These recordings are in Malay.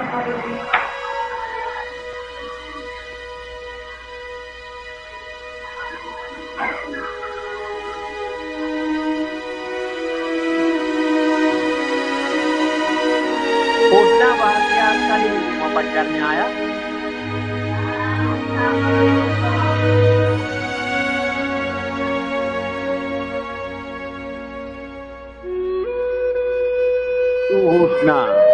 Bosnya bahagia sekali sama pacarnya ya. Husna.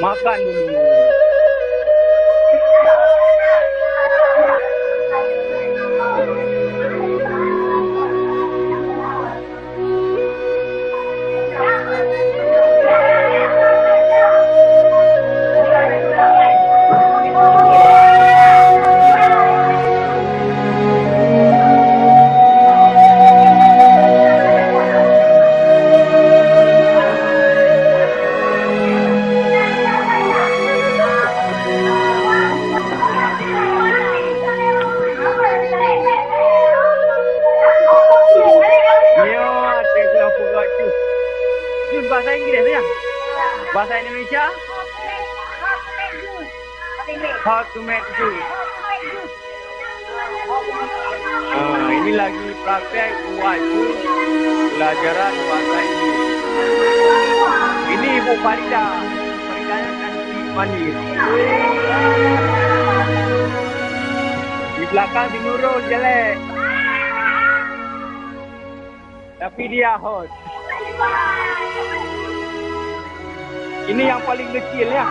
Makan dulu. Bahasa Inggris ya? Bahasa Indonesia? How to make juice. Ini lagi praktek buat jus pelajaran bahasa Inggris. Ini Ibu Farida. Faridanya cantik manis. Di belakang si Nurul jelek. Tapi dia hot. Ini yang paling kecil ya.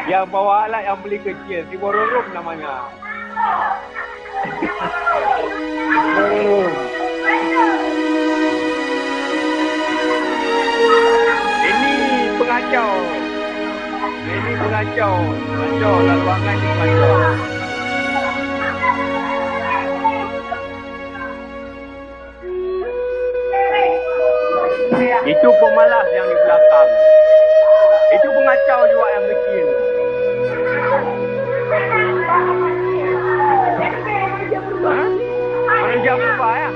Yang bawa alat yang paling kecil. Si Bororom namanya. Bororom. Ini pengacau. Ini pengacau. Pengacau. Laluangan di pengacau. Itu pemalas yang di belakang. Itu pengacau juga yang kecil. Hah? Manusia berapa ya?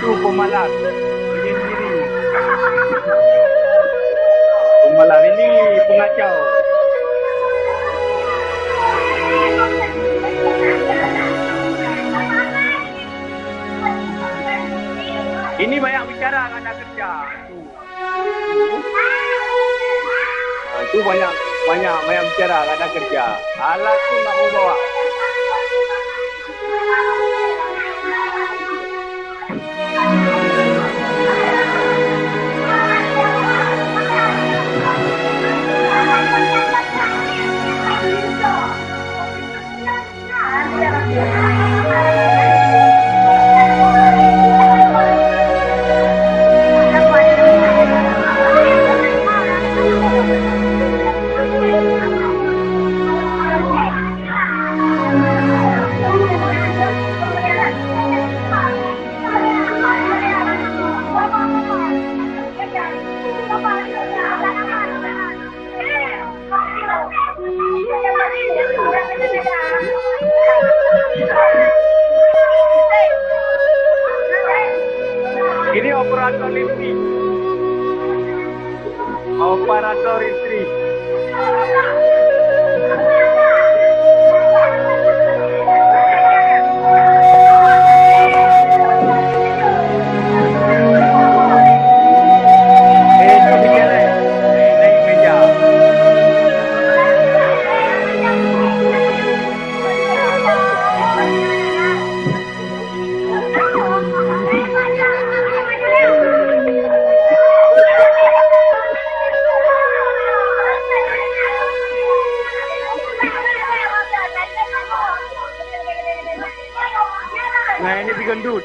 Pemalas sendiri. Pemalas ini pengacau. Ini banyak bicara kan nak kerja. Itu banyak bicara kan nak kerja. Alat tu nak mau bawa. Operator isteri. Itu dia naik meja. Nah ini si gendut.